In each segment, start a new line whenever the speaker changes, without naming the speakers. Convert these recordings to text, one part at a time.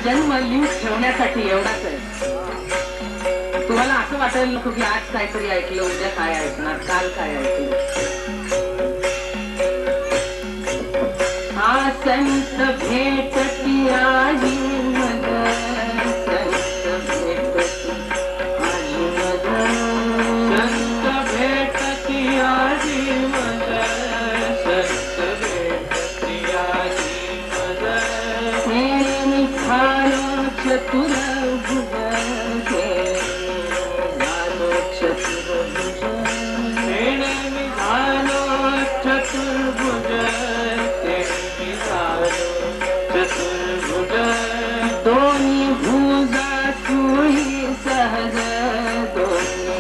जन्म लिहून ठेवण्यासाठी एवढाच आहे. तुम्हाला असं वाटेल नको की आज काहीतरी ऐकलं, उद्या काय ऐकणार, काल काय ऐकलं. हा संत भेटती आजी मग, संत भेटती आजी मग, संत भेटती आजी मग, संत भेटती आजी मग. चतुर भुज झालो चतुर्भुज, मी झालो चतुर्भुज, मी झालो चतुर्भुज. दोन्ही भुजा तुळी सहज, दोन्ही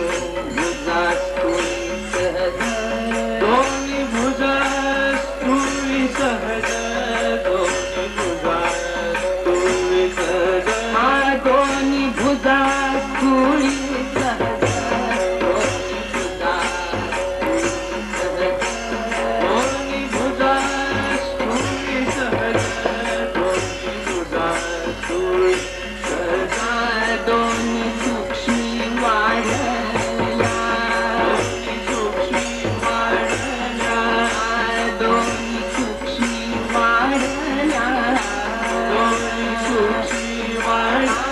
भुजा तुळी सहज, दोन्ही भुजा तुळी सहज, दोन्ही भुजा तुळी सहज. दोन्ही भुजा तुळी सहज, दोन्ही भुजा दोन्ही भुजा तुळी सहज, दोन्ही भुजा तुळी सहज. दोन्ही सूक्ष्मी वाढल्या, दोन्ही सूक्ष्मी वाढल्या, दोन्ही सूक्ष्मी वाढल्या, दोन्ही सूक्ष्मी वाढल्या.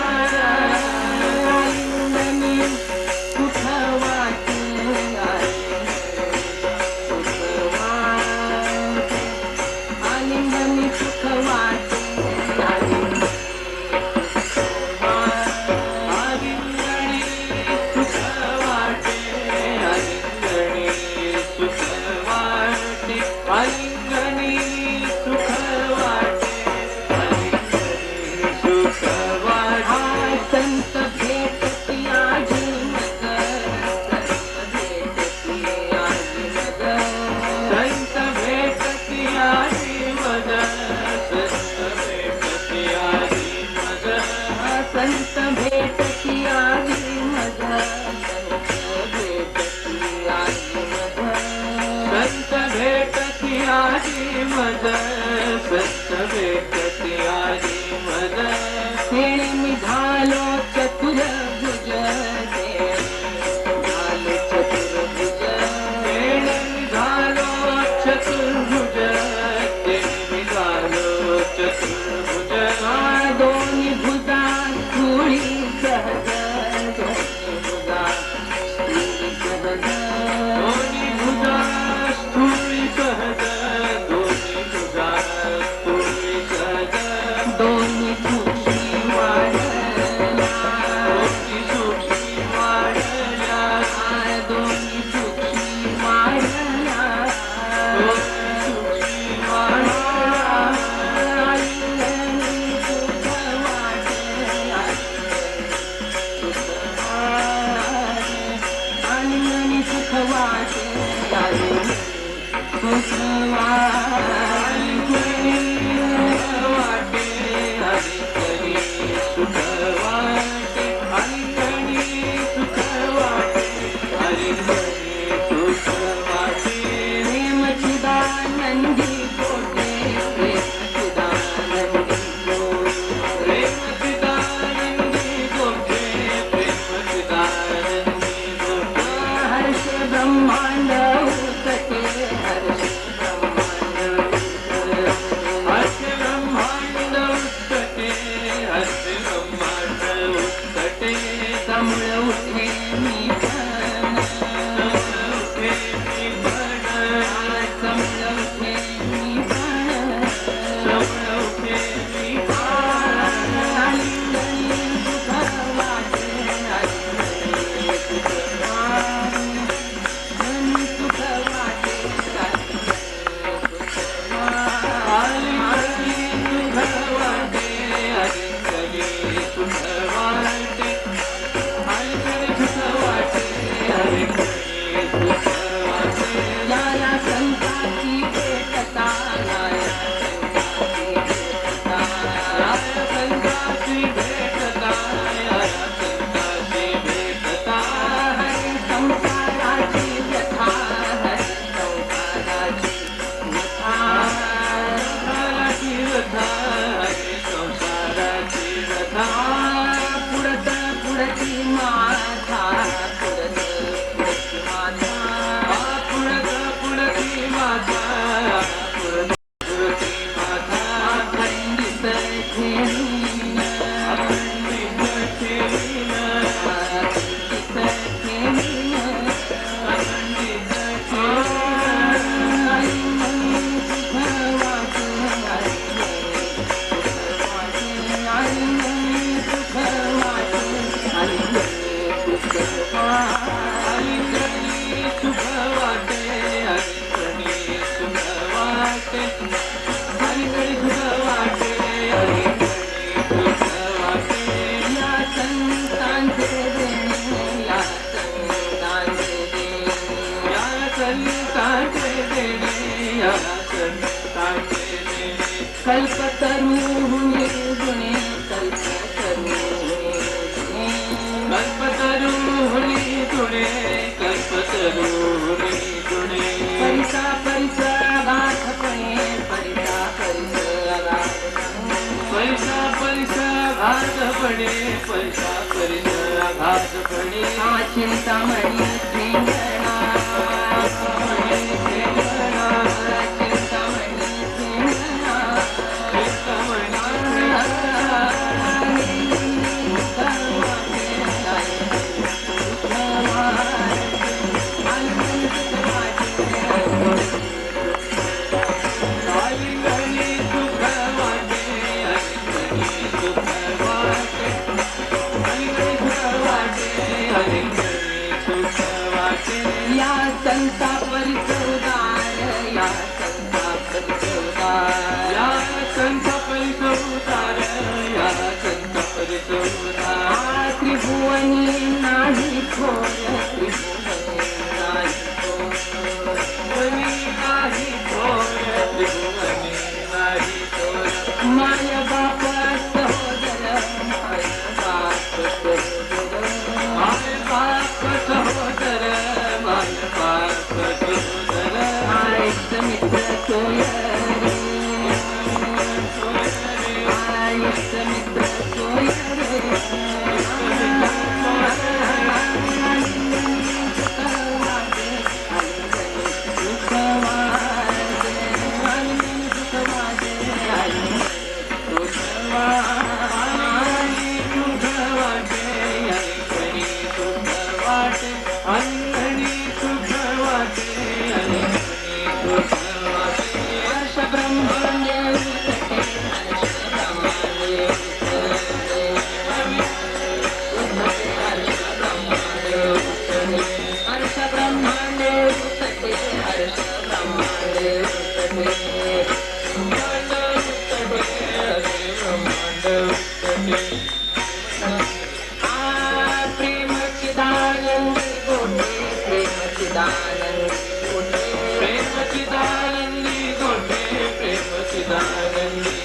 समूळ उठे मी पण उठे मी पण समूळ उठे मी पण समूळ उठे मी कल्पतरू गुणे गुणे कल्पतरू कल्पतरू गुणे गुणे कल्पतरू गुणे परिसा परिसा गाठपणे परिसा परिसा परिसा परिसा घातपणे परिसा परिसा घातपणे चिंतामणी ठेंगणा त्रिभुवनी नाही थोर त्रिभुवनी नाही थोर माय बाप सहोदर माय बाप सहोदर माय बाप सहोदर माय बाप सहोदर आयस मित्र सोयरे आयस मित्र सोयरे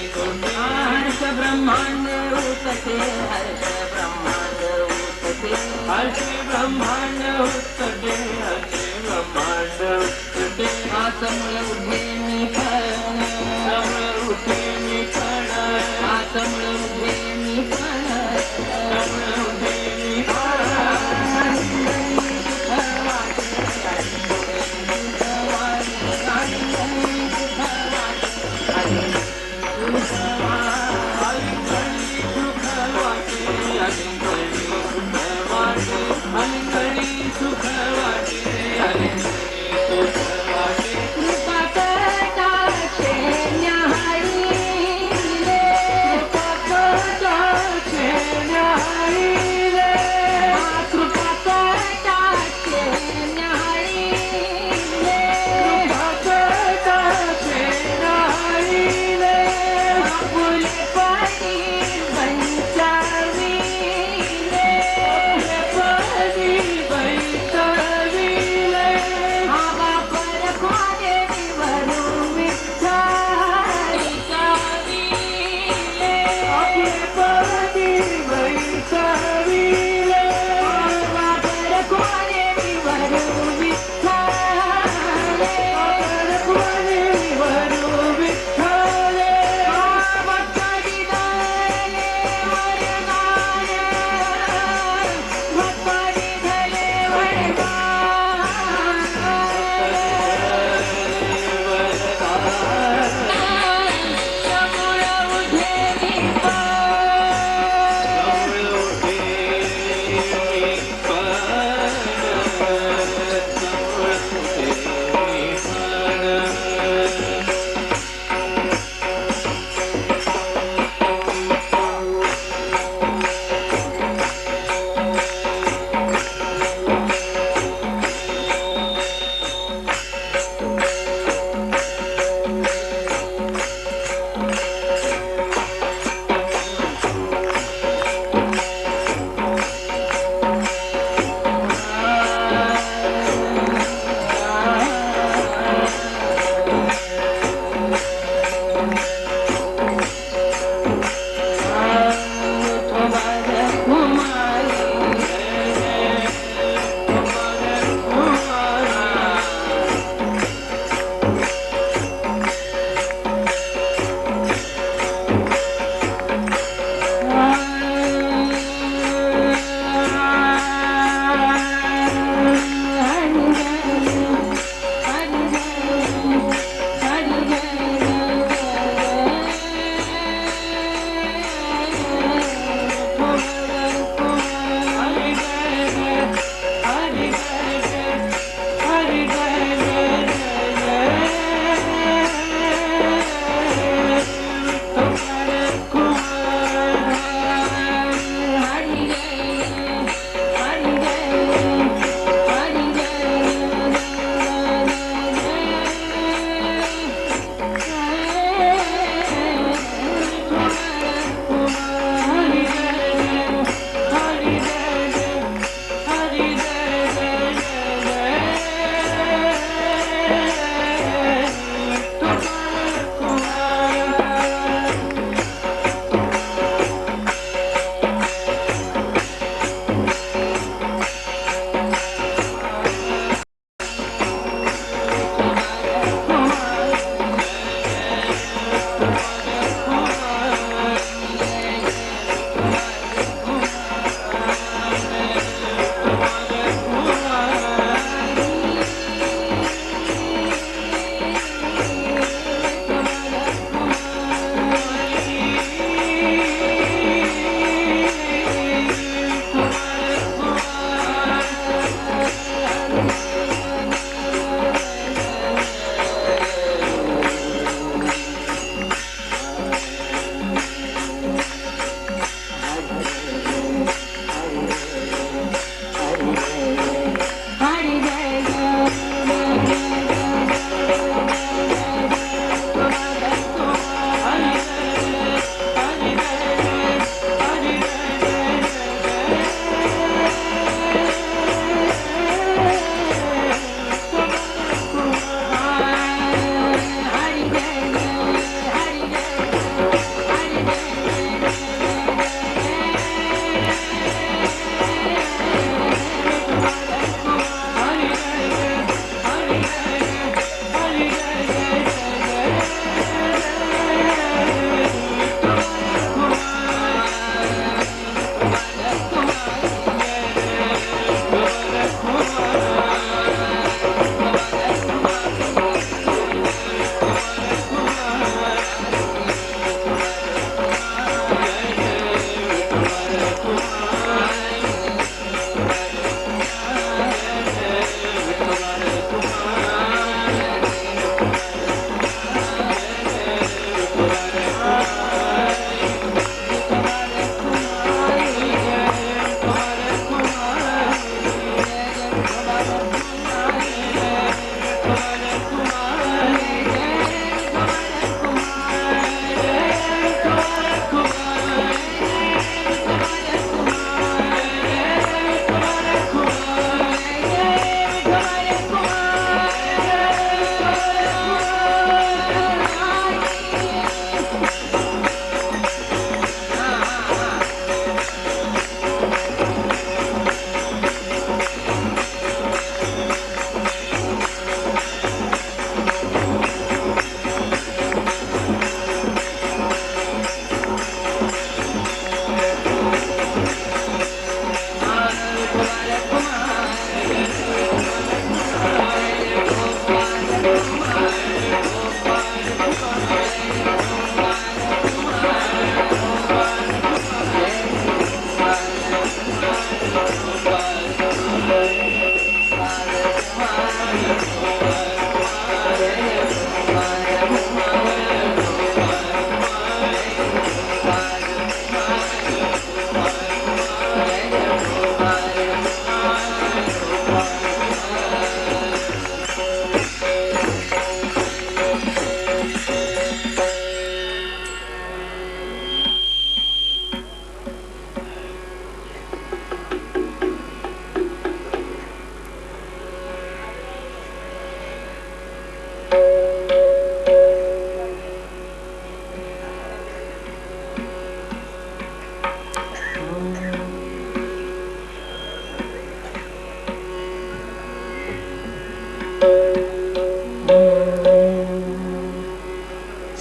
हर्ष ब्रह्मांड उतसे हर्ष ब्रह्मांड उतसे हर्ष ब्रह्मांड उतसे हर्ष ब्रह्मांड उतसे आसमूळ उठे मी पण समूळ उठे मी पण आसमूळ उठे मी पण समूळ उठे मी पण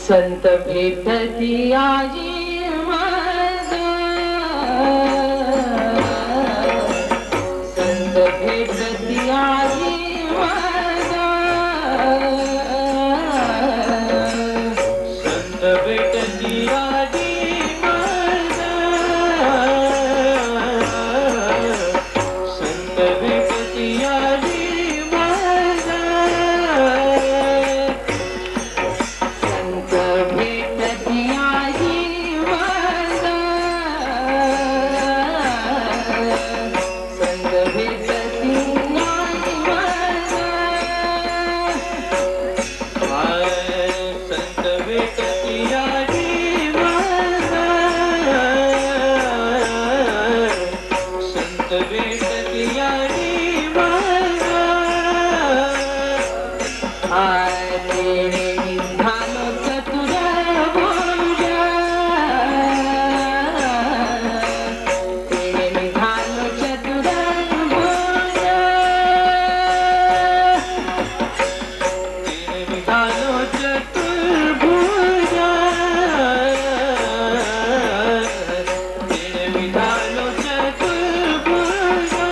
संत भेटती आजी माझा, संत भेटती आजी माझा, संत भेटती आजी माझा, संत भेटती आजी माझा, संत भेटती आजी माझा, संत भेटती आजी माझा, संत भेटती आजी माझा, संत भेटती आजी माझा, तेणे निघालो चतुर भोजा, तेणे निघालो चतुर भोजा, तेणे निघालो चतुर्भुजा, तेणे निघालो चतुर्भुजा,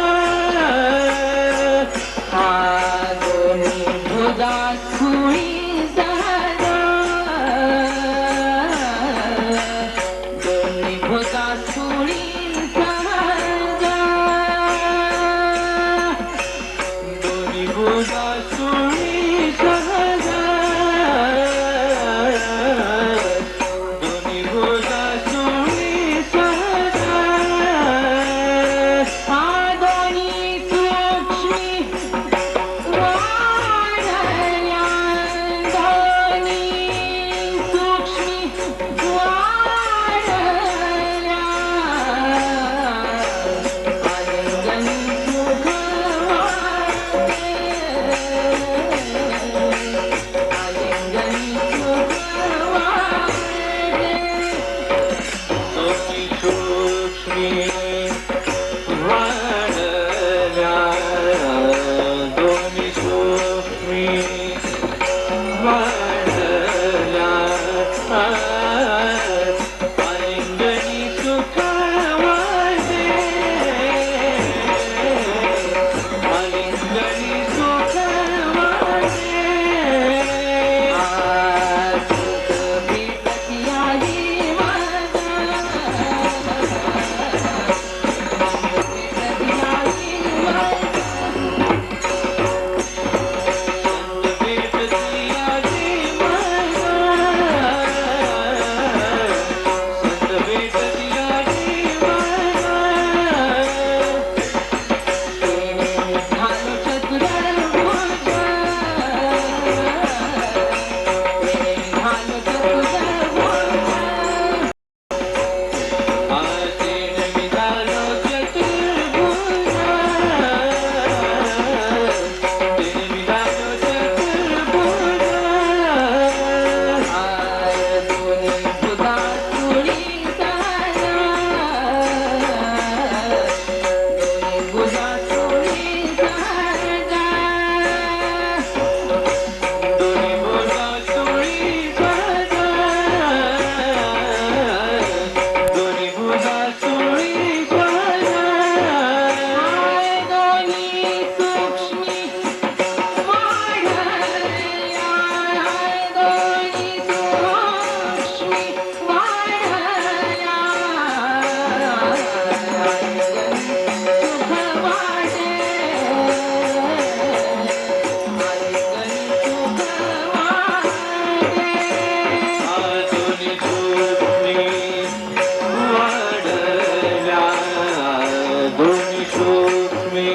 सूक्ष्मी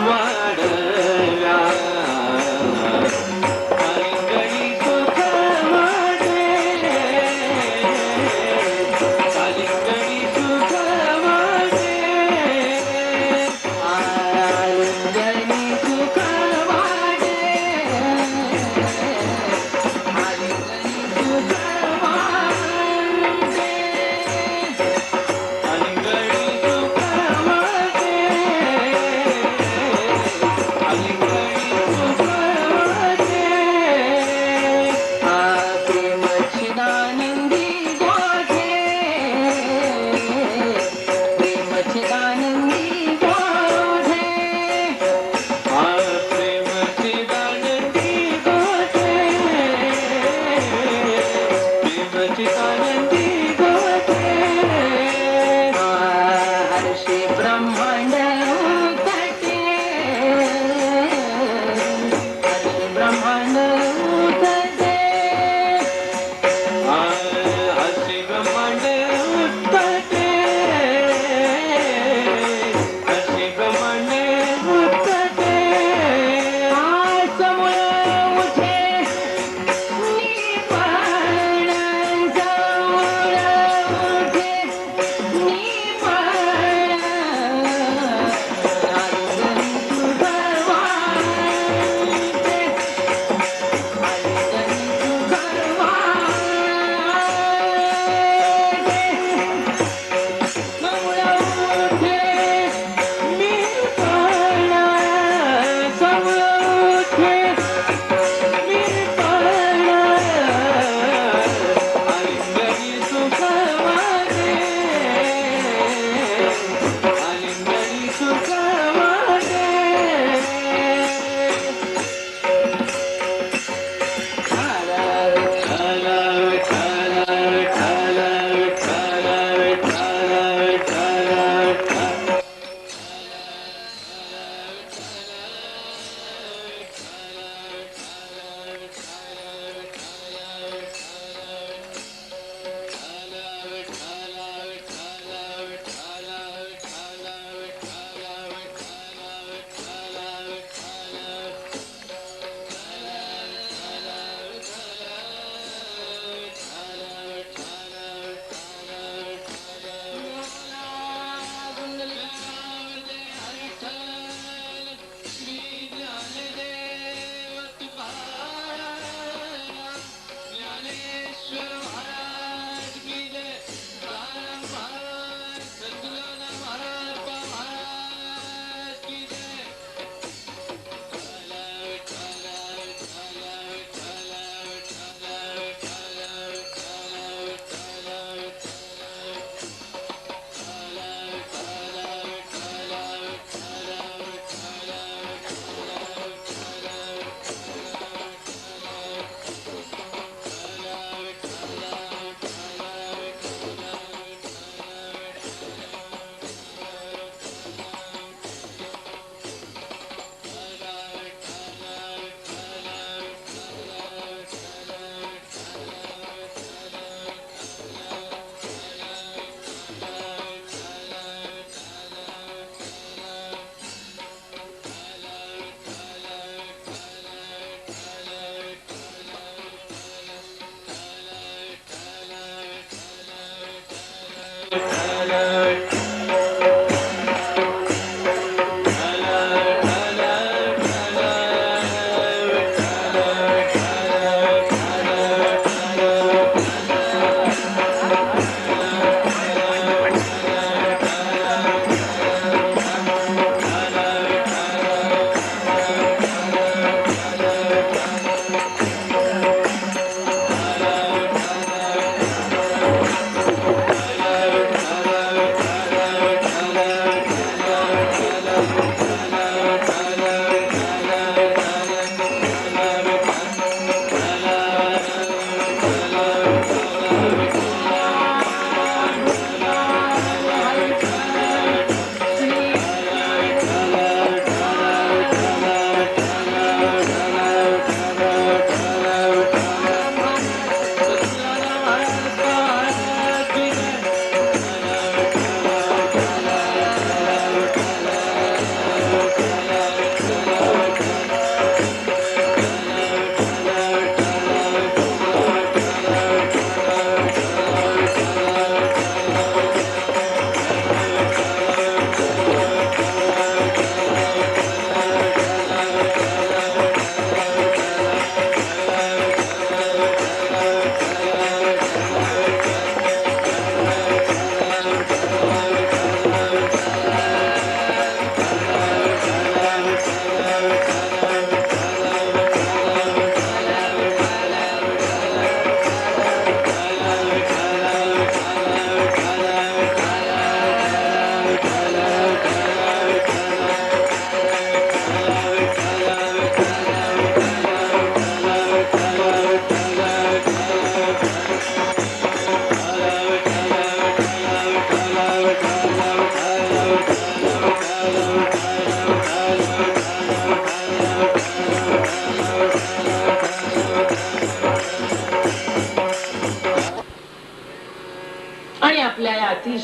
वाढल्या कालिंगडी सुख वाटे कालिंगडी सुख वाटे
आलिंगनी सुख वाटे आलिंगनी सुख वाटे
कालिंगडी सुख वाटे कालिंगडी सुख वाटे
प्रेमचिदानंदी गोठे प्रेमचिदानंदी गोठे
प्रेमची दानंदी गोठे प्रेमची दानंदी गोठे
हर्षे ब्रह्मांड उतटे हर्षे ब्रह्मांड उतटे
हसी ब्रह्मांड उत्तटे हसी ब्रह्मांड उत्तटे
समूळ उठे निपण समूळ उठे निपण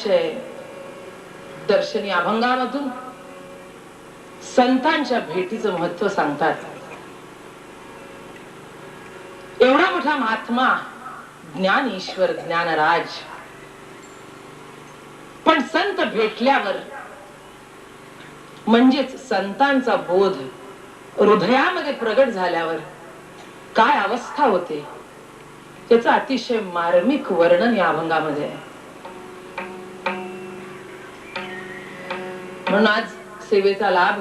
अतिशय दर्शनी अभंगामधून संतांच्या भेटीचं महत्व सांगतात. एवढा मोठा महात्मा, ज्ञान ईश्वर, ज्ञानराज, पण संत भेटल्यावर म्हणजेच संतांचा बोध हृदयामध्ये प्रगट झाल्यावर काय अवस्था होते त्याचं अतिशय मार्मिक वर्णन या अभंगामध्ये आहे. म्हणून आज सेवेचा लाभ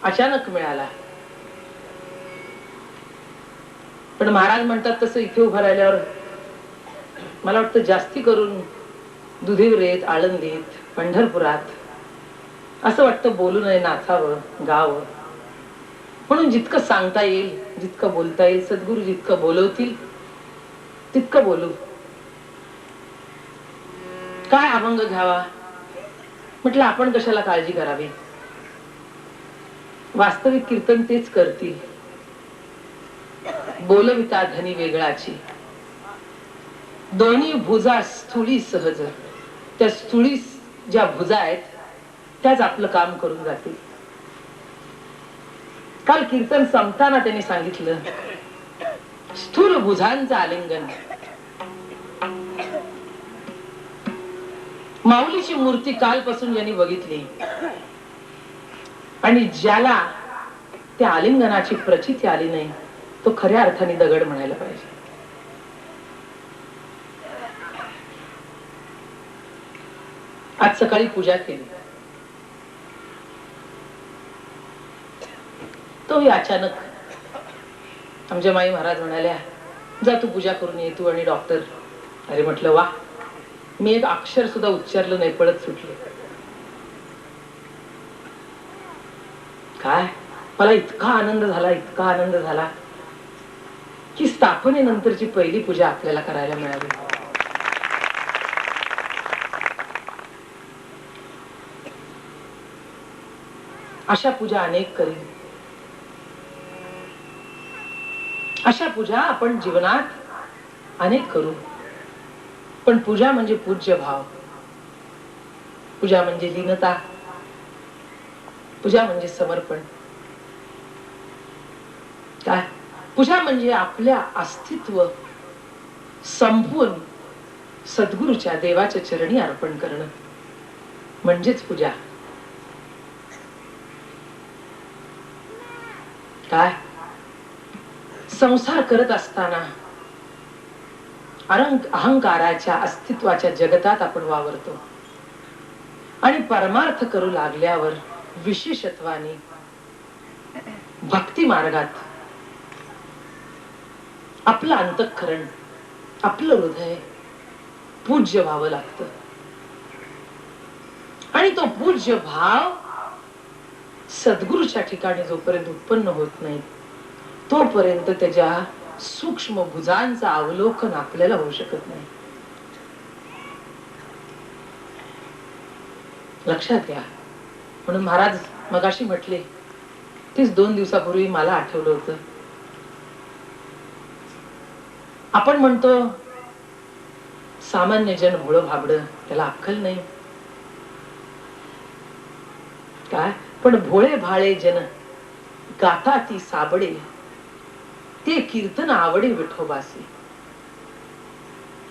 अचानक मिळाला. पण महाराज म्हणतात तसं इथे उभं राहिल्यावर मला वाटतं जास्ती करून दुधीवरेत, आळंदीत, पंढरपुरात असं वाटतं बोलू नये, नाचावं, गावं. म्हणून जितकं सांगता येईल, जितकं बोलता येईल, सद्गुरू जितकं बोलवतील तितकं बोलू. काय अभंग घ्यावा म्हटलं, आपण कशाला काळजी करावी, वास्तविक कीर्तन तेच करतील. बोलविता धनी वेगळाची, दोन्ही भुजा स्थूळी सहज. त्या स्थूळी ज्या भुजा आहेत त्याच आपलं काम करून जातील. काल कीर्तन संपताना त्यांनी सांगितलं, स्थूल भुजांचं आलिंगन. माऊलीची मूर्ती कालपासून ज्यांनी बघितली आणि ज्याला त्या आलिंगनाची प्रचिती आली नाही तो खऱ्या अर्थाने दगड म्हणायला पाहिजे. आज सकाळी पूजा केली, तोही अचानक आमच्या माई महाराज म्हणाल्या, जा तू पूजा करून ये तू आणि डॉक्टर. अरे म्हटलं वा, मी एक अक्षर सुद्धा उच्चारलं नाही, पळत सुटले. काय मला इतका आनंद झाला, इतका आनंद झाला की स्थापनेनंतरची पहिली पूजा आपल्याला करायला मिळाली. अशा पूजा अनेक करीन. अशा पूजा आपण जीवनात अनेक करू. पण पूजा म्हणजे पूज्य भाव, पूजा म्हणजे लीनता, पूजा म्हणजे समर्पण. काय पूजा म्हणजे आपल्या अस्तित्व संपवून सद्गुरूच्या, देवाच्या चरणी अर्पण करणं म्हणजेच पूजा. काय संसार करत असताना अहंकाराच्या अस्तित्वाच्या जगतात आपण वावरतो आणि परमार्थ करू लागल्यावर विशेषत्वाने भक्ती मार्गात आपलं अंतःकरण, आपलं हृदय पूज्य व्हावं लागतं. आणि तो पूज्य भाव सद्गुरूच्या ठिकाणी जोपर्यंत उत्पन्न होत नाही तोपर्यंत त्याच्या सूक्ष्म भुजांचं अवलोकन आपल्याला होऊ शकत नाही. लक्षात घ्या. म्हणून महाराज मगाशी म्हटले, तीच 2 दिवसापूर्वी मला आठवलं होतं. आपण म्हणतो सामान्य जन भोळं भाबडं, त्याला अक्कल नाही. काय पण भोळे भाळे जन गाथा ती साबडे, ते कीर्तन आवडे विठोबासी.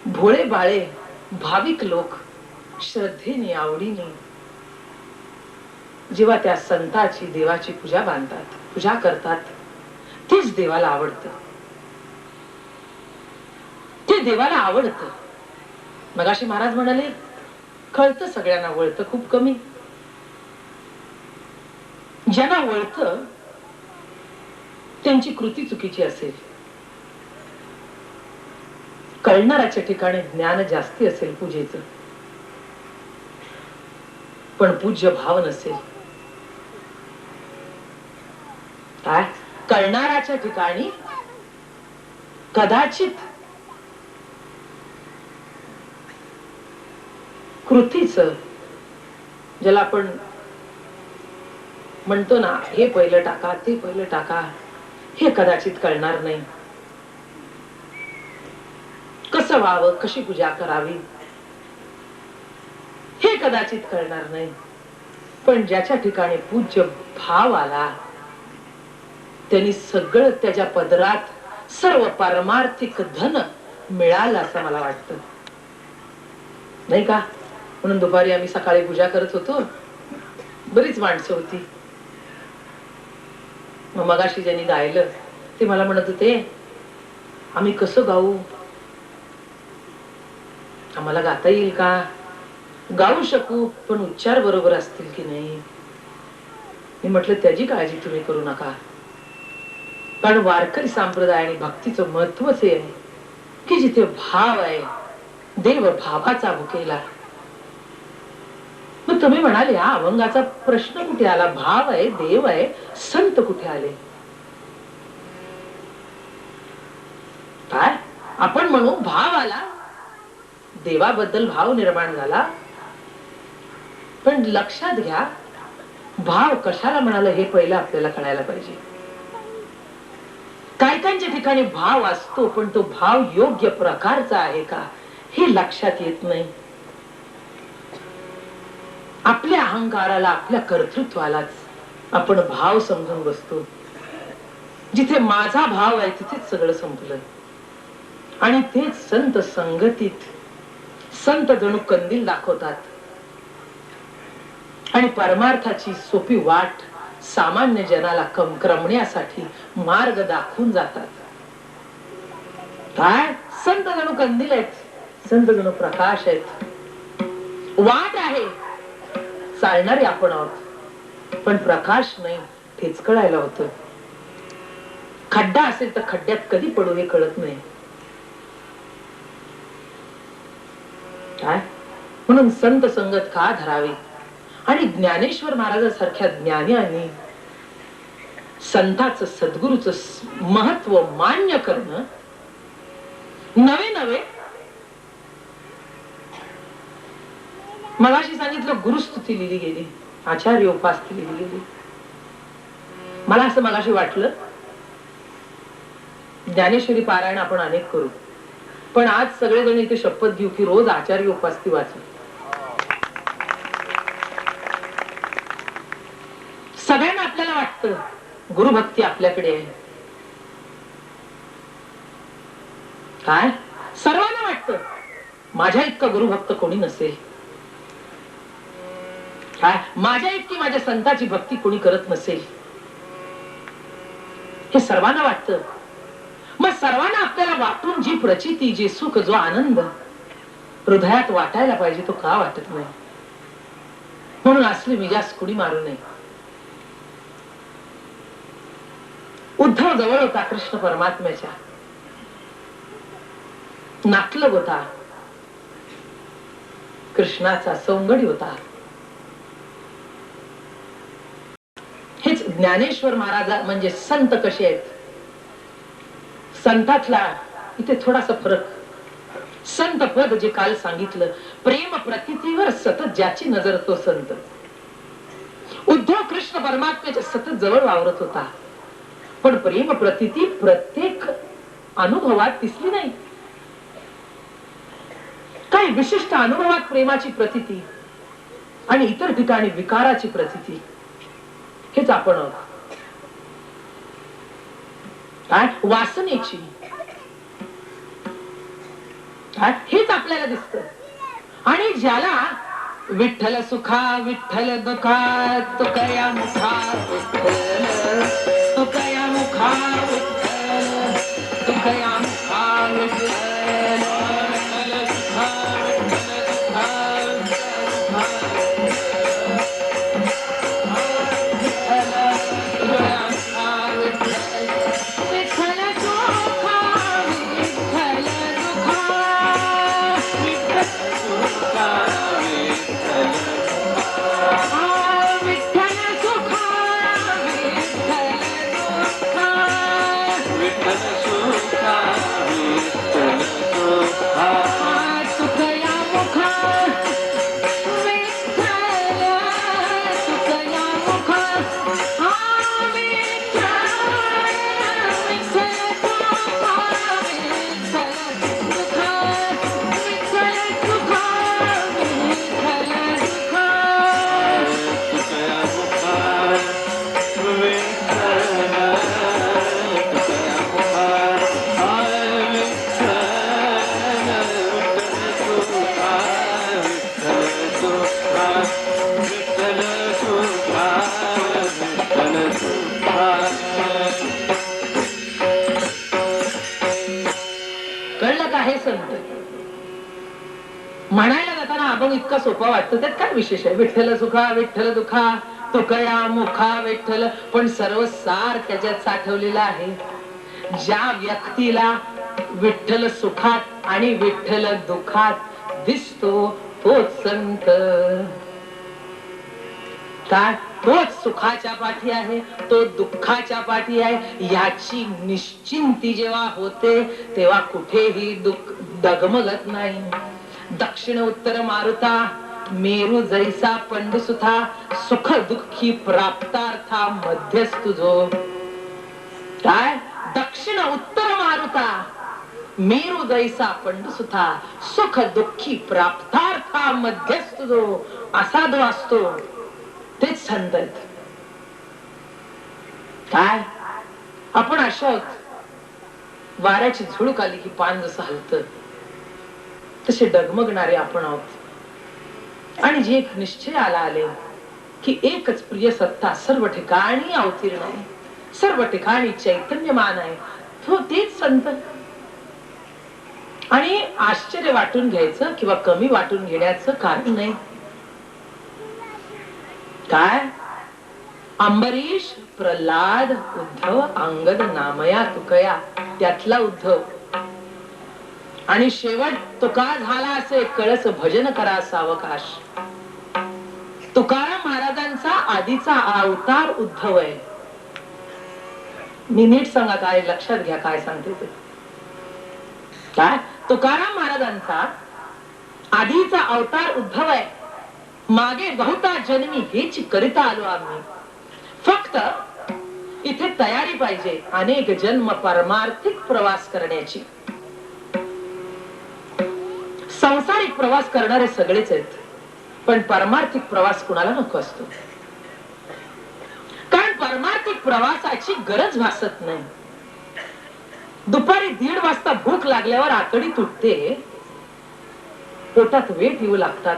भोळे बाळे भाविक लोक श्रद्धेने, आवडीने जेव्हा त्या संताची, देवाची पूजा बांधतात, पूजा करतात, तेच देवाला आवडतं. ते देवाला आवडतं. मगाशी महाराज म्हणाले, कळतं सगळ्यांना, वळतं खूप कमी. ज्यांना वळतं त्यांची कृती चुकीची असेल, कळणाऱ्याच्या ठिकाणी ज्ञान जास्ती असेल पूजेचं, पण पूज्य भाव नसेल. काय कळणाऱ्याच्या ठिकाणी कदाचित कृतीचं, ज्याला आपण म्हणतो ना, हे पहिलं टाका, ते पहिलं टाका, हे कदाचित कळणार नाही. कसं व्हावं, कशी पूजा करावी कदाचित कळणार नाही, पण ज्याच्या ठिकाणी पूज्य भाव आला त्यांनी सगळं त्याच्या पदरात सर्व पारमार्थिक धन मिळालं असं मला वाटतं, नाही का? म्हणून दुपारी आम्ही सकाळी पूजा करत होतो, बरीच माणसं होती. मगाशी ज्यांनी गायलं ते मला म्हणत होते, आम्ही कसं गाऊ, आम्हाला गाता येईल का? गाऊ शकू, पण उच्चार बरोबर असतील की नाही? मी म्हटलं त्याची काळजी तुम्ही करू नका, कारण वारकरी संप्रदाय आणि भक्तीचं महत्वच हे आहे की जिथे भाव आहे, देव भावाचा भुकेला. मग तुम्ही म्हणाले हा अभंगाचा प्रश्न कुठे आला? भाव आहे, देव आहे, संत कुठे आले? काय आपण म्हणू भाव आला, देवाबद्दल भाव निर्माण झाला, पण लक्षात घ्या भाव कशाला म्हणाला हे पहिलं आपल्याला कळायला पाहिजे. कायकांच्या ठिकाणी भाव असतो, पण तो भाव योग्य प्रकारचा आहे का हे लक्षात येत नाही. आपल्या अहंकाराला, आपल्या कर्तृत्वालाच आपण भाव समजून बसतो. जिथे माझा भाव आहे तिथेच सगळं संपलं. आणि तेच संत संगतीत संत जणू कंदील दाखवतात आणि परमार्थाची सोपी वाट सामान्य जनाला क्रमण्यासाठी मार्ग दाखवून जातात. काय संत जणू कंदील आहेत, संत जणू प्रकाश आहेत. वाट आहे, चालणारे आपण आहोत, पण प्रकाश नाही, तेच कळायला होतं. खड्डा असेल तर खड्ड्यात कधी पडू हे कळत नाही. काय म्हणून संत संगत का धरावी? आणि ज्ञानेश्वर महाराजांसारख्या ज्ञानी संताचं, सद्गुरूचं महत्व मान्य करणं नवे नवे. मगाशी सांगितलं गुरुस्तुती लिहिली गेली, आचार्य उपास्ती लिहिली गेली. मला असं मगाशी वाटलं ज्ञानेश्वरी पारायण आपण अनेक करू, पण आज सगळेजण इथे शपथ घेऊ की रोज आचार्य उपास्ती वाचू. सगळ्यांना आपल्याला वाटतं गुरुभक्ती आपल्याकडे आहे. काय सर्वांना वाटतं माझ्या इतका गुरुभक्त कोणी नसेल, काय माझ्या इतकी माझ्या संताची भक्ती कोणी करत नसेल, हे सर्वांना वाटतं. मग सर्वांना आपल्याला वाटून जी प्रचिती, जे सुख, जो आनंद हृदयात वाटायला पाहिजे तो का वाटत नाही? म्हणून असली मिजाज कुणी मारू नये. उद्धव जवळ होता कृष्ण परमात्म्याच्या, नातलग होता, कृष्णाचा सौंगडी होता. हेच ज्ञानेश्वर महाराज म्हणजे संत कसे आहेत. संतातला इथे थोडासा फरक. संत पद जे काल सांगितलं, प्रेम प्रतितीवर सतत ज्याची नजर तो संत. उद्धव कृष्ण परमात्म्याच्या सतत जवळ वावरत होता, पण प्रेम प्रतिती प्रत्येक अनुभवात दिसली नाही. काही विशिष्ट अनुभवात प्रेमाची प्रतिती आणि इतर ठिकाणी विकाराची प्रतिती, हेच आपण काय वासनेची, हेच आपल्याला दिसत. आणि ज्याला विठ्ठल सुखा विठ्ठल दुखा तुकया मुखा विठ्ठल, तुकया मुखा विठ्ठल, तुकया मुखा विठ्ठल, संत. म्हणायला जाताना अभंग इतका सोपा वाटतो, त्यात काय विशेष आहे? विठ्ठल सुखा विठ्ठल दुखा तुकया मुखा विठ्ठल, पण सर्व सार त्याच्यात साठवलेला आहे. ज्या व्यक्तीला विठ्ठल सुखात आणि विठ्ठल दुखात दिसतो तोच संत. काय? तोच सुखाच्या पाठी आहे, तो दुःखाच्या पाठी आहे. याची निश्चिंती जेव्हा होते तेव्हा कुठेही दुःख डगमगत नाही. दक्षिण उत्तर मारुता मेरू जैसा पंडुसुथा, सुख दुःखी प्राप्तार्था मध्यस्थु जो. काय? दक्षिण उत्तर मारुता मेरू जैसा पंडुसुथा, सुख दुःखी प्राप्तार्था मध्यस्थु जो. असा जो असतो तेच संत आहेत. काय? आपण अशा आहोत, वाऱ्याची झुळूक आली की पान जसं हलतं तसे डगमगणारे आपण आहोत. आणि जी एक निश्चय आले की एकच प्रिय सत्ता सर्व ठिकाणी अवतीर्ण आहे, सर्व ठिकाणी चैतन्यमान आहे, तो तेच संत. आणि आश्चर्य वाटून घ्यायचं किंवा कमी वाटून घेण्याचं कारण नाही. काय? अंबरीश प्रल्हाद उद्धव अंगद नामया तुकया, त्यातला उद्धव. आणि शेवट तुका झाला असे कळस भजन करा सावकाश. तुकाराम महाराजांचा आधीचा अवतार उद्धव आहे. मी नीट सांगा, काय लक्षात घ्या काय सांगते ते. काय? तुकाराम महाराजांचा आधीचा अवतार उद्धव आहे. मागे बहुता जन्मी हेच करिता आलो आम्ही. फक्त इथे तयारी पाहिजे अनेक जन्म परमार्थिक प्रवास करण्याची. संसारिक प्रवास करणारे सगळेच आहेत, पण परमार्थिक प्रवास कुणाला नको असतो. कारण परमार्थिक प्रवासाची गरज भासत नाही. दुपारी 1:30 वाजता भूक लागल्यावर आतडी तुटते, पोटात वेट येऊ लागतात,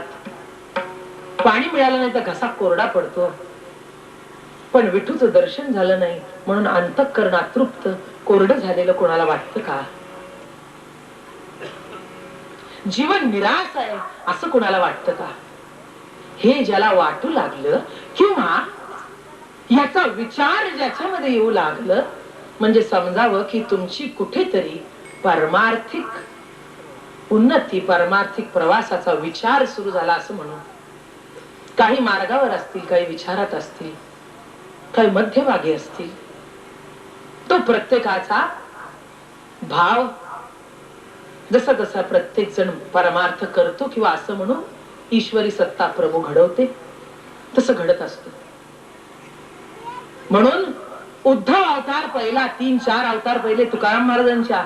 पाणी मिळालं नाही तर घसा कोरडा पडतो. पण विठूचं दर्शन झालं नाही म्हणून अंतःकरण अतृप्त कोरडं झालेलं कोणाला वाटतं का? जीवन निराश आहे असं कोणाला वाटतं का? हे ज्याला वाटू लागलं किंवा याचा विचार ज्याच्यामध्ये येऊ लागलं म्हणजे समजावं की तुमची कुठेतरी परमार्थिक उन्नती, परमार्थिक प्रवासाचा विचार सुरू झाला असं म्हणून. काही मार्गावर असतील, काही विचारात असतील, काही मध्यभागी असतील. तो प्रत्येकाचा भाव जसा जसा प्रत्येक जण परमार्थ करतो किंवा असं म्हणून ईश्वरी सत्ता प्रभू घडवते तसं घडत असतो. म्हणून उद्धव अवतार पहिला, 3-4 अवतार पहिले तुकाराम महाराजांच्या.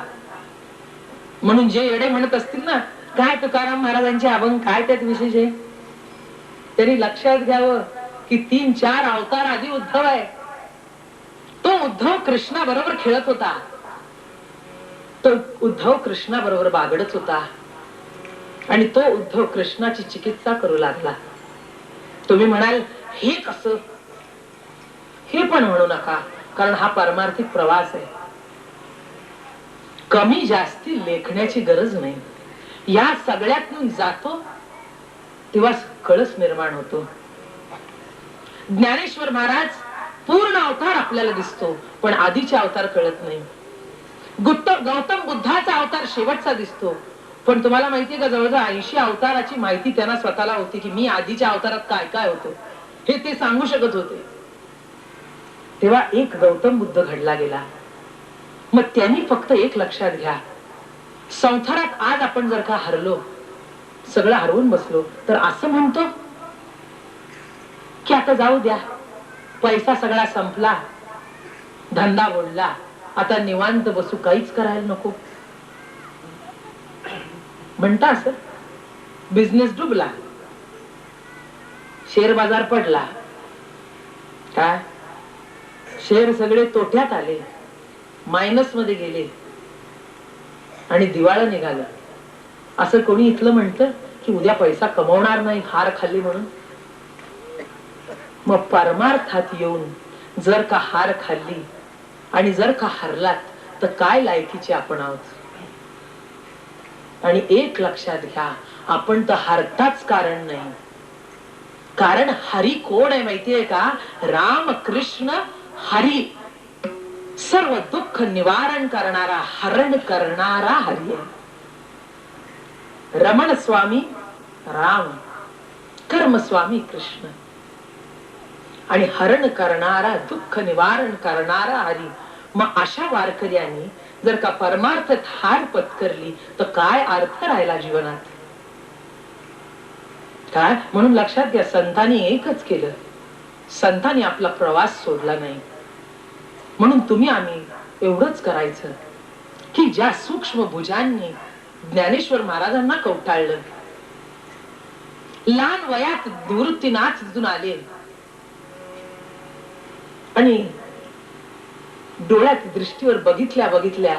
म्हणून जे येडे म्हणत असतील ना, काय तुकाराम महाराजांचे अभंग काय त्यात विशेष आहे, त्यांनी लक्षात घ्यावं की 3-4 अवतार आधी उद्धव आहे. तो उद्धव कृष्णा बरोबर खेळत होता, तो उद्धव कृष्णा बरोबर बागडत होता आणि तो उद्धव कृष्णाची चिकित्सा करू लागला. तुम्ही म्हणाल हे कसं? हे पण म्हणू नका, कारण हा परमार्थिक प्रवास आहे. कमी जास्ती लेखण्याची गरज नाही. या सगळ्यातून जातो तेव्हा कळस निर्माण होतो. ज्ञानेश्वर महाराज पूर्ण अवतार आपल्याला दिसतो, पण आधीचे अवतार कळत नाही. गौतम बुद्धाचा अवतार शेवटचा दिसतो, पण तुम्हाला माहितीये का जवळजवळ 80 अवताराची माहिती त्यांना स्वतःला होती की मी आधीच्या अवतारात काय काय होतो हे ते सांगू शकत होते. तेव्हा एक गौतम बुद्ध घडला गेला. मग त्यांनी फक्त एक लक्षात घ्या, संसारात आज आपण जर का हरलो, सगळं हरवून बसलो तर असं म्हणतो की आता जाऊ द्या, पैसा सगळा संपला, धंदा बोलला, आता निवांत बसू, काहीच करायला नको म्हणता. असं बिझनेस डुबला, शेअर बाजार पडला, काय शेअर सगळे तोट्यात आले, मायनस मध्ये गेले आणि दिवाळं निघालं. असं कोणी इथलं म्हणतं की उद्या पैसा कमवणार नाही हार खाल्ली म्हणून? मग परमार्थात येऊन जर का हार खाल्ली आणि जर का हरलात तर काय लायकीचे आपण आहोत? आणि एक लक्षात घ्या, आपण तर हारताच कारण नाही. कारण हरी कोण आहे माहितीये का? राम कृष्ण हरी, सर्व दुःख निवारण करणारा, हरण करणारा हरी आहे. रमण स्वामी राम, कर्म स्वामी कृष्ण आणि हरण करणारा, दुःख निवारण करणारा हरी. मग अशा वारकऱ्यांनी जर का परमार्थ हार पत्करली तर काय अर्थ राहिला जीवनात? काय म्हणून लक्षात घ्या, संतांनी एकच केलं, संतांनी आपला प्रवास सोडला नाही. म्हणून तुम्ही आम्ही एवढंच करायचं की ज्या सूक्ष्म भुजांनी ज्ञानेश्वर महाराजांना कवटाळलं, लहान वयात निवृत्तीनाथ तिथून आले आणि डोळ्यात दृष्टीवर बघितल्या बघितल्या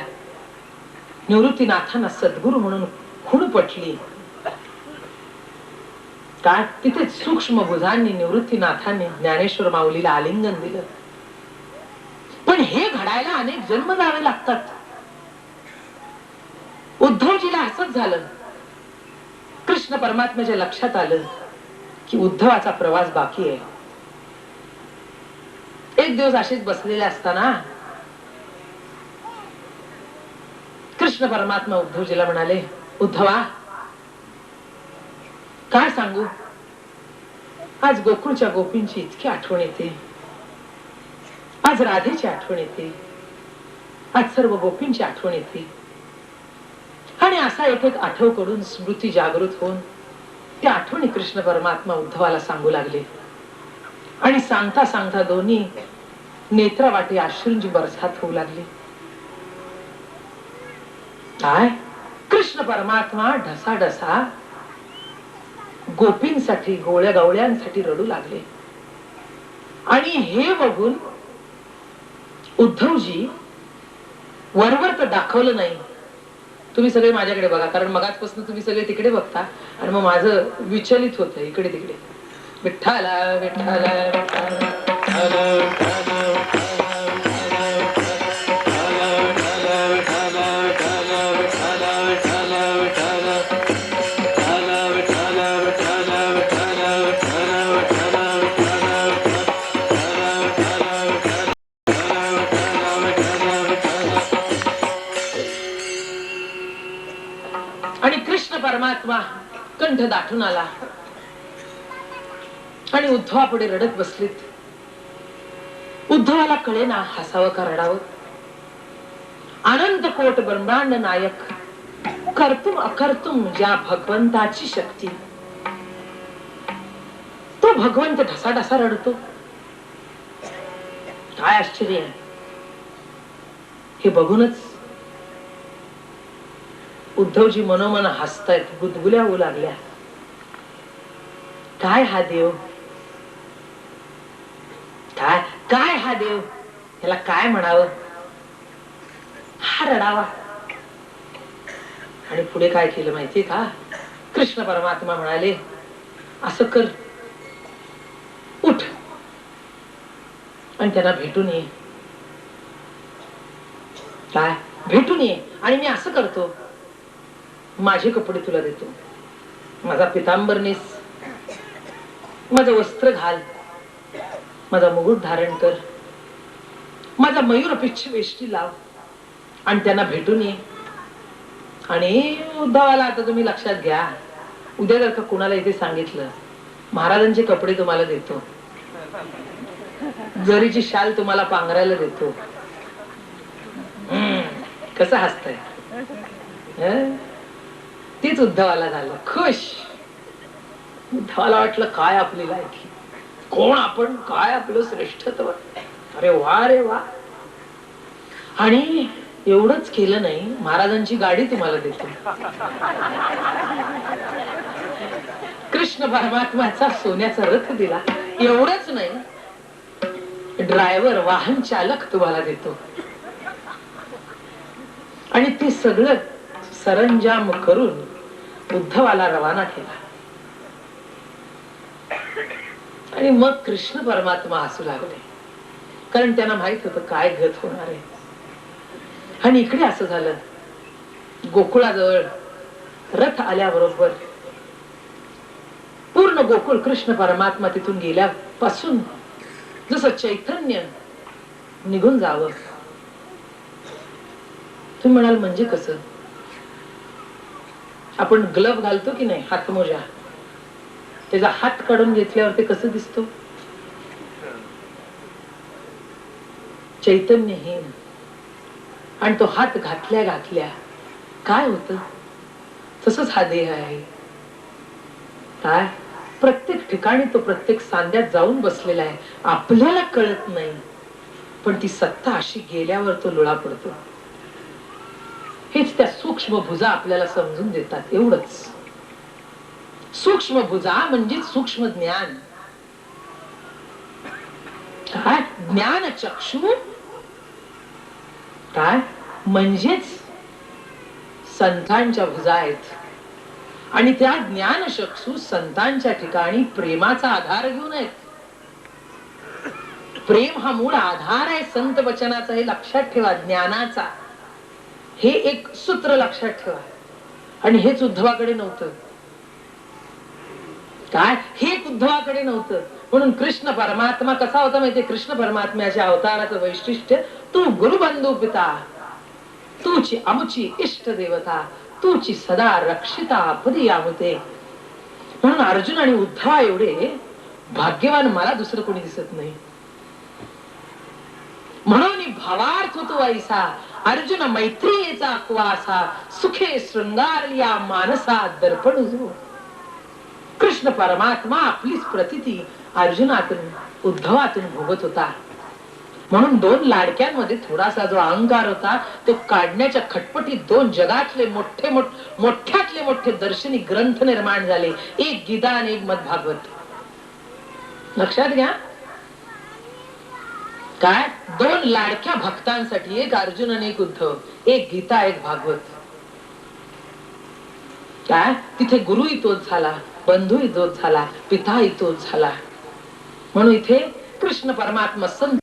निवृत्तीनाथांना सद्गुरु म्हणून खूण पटली. काय तिथे सूक्ष्म भुजांनी निवृत्तीनाथांनी ज्ञानेश्वर माऊलीला आलिंगन दिलं. पण हे घडायला अनेक जन्म जावे लागतात. उद्धवजीला असंच झालं. कृष्ण परमात्म्याच्या लक्षात आलं की उद्धवाचा प्रवास बाकी आहे. एक दिवस असेच बसलेले असताना कृष्ण परमात्मा उद्धवजीला म्हणाले, उद्धवा काय सांगू, आज गोकुळच्या गोपींची इतकी आठवण येते, आज राधेची आठवण येते, आज सर्व गोपींची आठवण येते. आणि असा एक एक आठव कडून स्मृती जागृत होऊन त्या आठवणी कृष्ण परमात्मा उद्धवाला सांगू लागले. आणि सांगता सांगता दोन्ही नेत्रावाटे अश्रूंची बरसात होऊ लागली. काय कृष्ण परमात्मा ढसाढसा गोपींसाठी, गोळ्या गवळ्यांसाठी रडू लागले. आणि हे बघून उद्धवजी वरवर तर दाखवलं नाही, तुम्ही सगळे माझ्याकडे बघा, कारण मगाचपासून तुम्ही सगळे तिकडे बघता आणि मग माझं विचलित होतं इकडे तिकडे. विठ्ठला विठ्ठला आणि कृष्ण परमात्मा कंठ दाटून आला आणि उद्धवापुढे रडत बसलीत. उद्धवाला कळेना हसावं का रडावं. अनंत कोट ब्रह्मांड नायक, कर्तुम अकर्तुम ज्या भगवंताची शक्ती, तो भगवंत ढसाढसा रडतो. काय आश्चर्य आहे. हे बघूनच उद्धवजी मनोमन हसतायत, गुदगुल्या होऊ लागल्या. काय हा देव, काय काय हा देव, याला काय म्हणावं, हा रडावा. आणि पुढे काय केलं माहितीये का? कृष्ण परमात्मा म्हणाले, असं कर, उठ आणि त्यांना भेटून ये. काय भेटून ये. आणि मी असं करतो, माझे कपडे तुला देतो, माझा पितांबर नेस, माझं वस्त्र घाल, माझा मुकुट धारण कर, माझा मयूर पिच्छ वेष्टी लाव आणि त्यांना भेटून ये. आणि उद्धवाला आता तुम्ही लक्षात घ्या, उद्या जर का कुणाला इथे सांगितलं महाराजांचे कपडे तुम्हाला देतो, जरीची शाल तुम्हाला पांघरायला देतो, कसं हसतंय. तीच उद्धवाला झालं खुश. उद्धवाला वाटलं काय आपली लायकी, कोण आपण, काय आपलं श्रेष्ठत्व, अरे वा रे वा. आणि एवढंच केलं नाही, महाराजांची गाडी तुम्हाला देतो. कृष्ण परमात्माचा सोन्याचा रथ दिला. एवढंच नाही, ड्रायव्हर, वाहन चालक तुम्हाला देतो. आणि ते सगळं सरंजाम करून उद्धवाला रवाना केला. आणि मग कृष्ण परमात्मा हसू लागले, कारण त्यांना माहित होतं काय गत होणार आहे. आणि इकडे असं झालं, गोकुळाजवळ रथ आल्याबरोबर पूर्ण गोकुळ कृष्ण परमात्मा तिथून गेल्यापासून जसं चैतन्य निघून जावं. तुम्ही म्हणाल म्हणजे कसं? आपण ग्लव्ह घालतो की नाही, हातमोजा, त्याचा हात काढून घेतल्यावर ते कसं दिसतो? चैतन्यहीन. आणि तो हात घातल्या घातल्या काय होतं? तसंच हा देह आहे. काय? प्रत्येक ठिकाणी तो प्रत्येक सांध्यात जाऊन बसलेला आहे. आपल्याला कळत नाही, पण ती सत्ता अशी गेल्यावर तो लुळा पडतो. हेच त्या सूक्ष्म भुजा आपल्याला समजून देतात. एवढंच. सूक्ष्म भुजा म्हणजे सूक्ष्म ज्ञान. काय? ज्ञान चक्षु काय म्हणजेच संतांच्या भुजा आहेत. आणि त्या ज्ञान चक्षु संतांच्या ठिकाणी प्रेमाचा आधार घेऊन आहेत. प्रेम हा मूळ आधार आहे संत वचनाचा. हे लक्षात ठेवा. ज्ञानाचा हे एक सूत्र लक्षात ठेवा. आणि हेच उद्धवाकडे नव्हतं. काय? हे उद्धवाकडे नव्हतं. म्हणून कृष्ण परमात्मा कसा होता माहितीये? कृष्ण परमात्म्याच्या अवताराचं वैशिष्ट्य, तू गुरुबंधू पिता, तूची आमची इष्ट देवता, तूची सदा रक्षिता पदी यामुते. म्हणून अर्जुन आणि उद्धवा एवढे भाग्यवान मला दुसरं कोणी दिसत नाही. म्हणून भावार्थ होतो ऐसा अर्जुन मैत्रियेचा कुवासा, सुखे शृंगारलिया मानसा दर्पण जो. कृष्ण परमात्मा आपलीच प्रतीती अर्जुनातून उद्धवातून भोगत होता. म्हणून दोन लाडक्यांमध्ये थोडासा जो अहंकार होता तो काढण्याच्या खटपटीत दोन जगातले मोठ्यातले मोठे दर्शनी ग्रंथ निर्माण झाले. एक गीता आणि एक मद्भागवत. लक्षात घ्या. काय? दोन लाडक्या भक्तांसाठी, एक अर्जुन आणि एक उद्धव, एक गीता एक भागवत. काय? तिथे गुरुही तोच झाला, बंधूही तोच झाला, पिताही तोच झाला. म्हणून इथे कृष्ण परमात्मा संत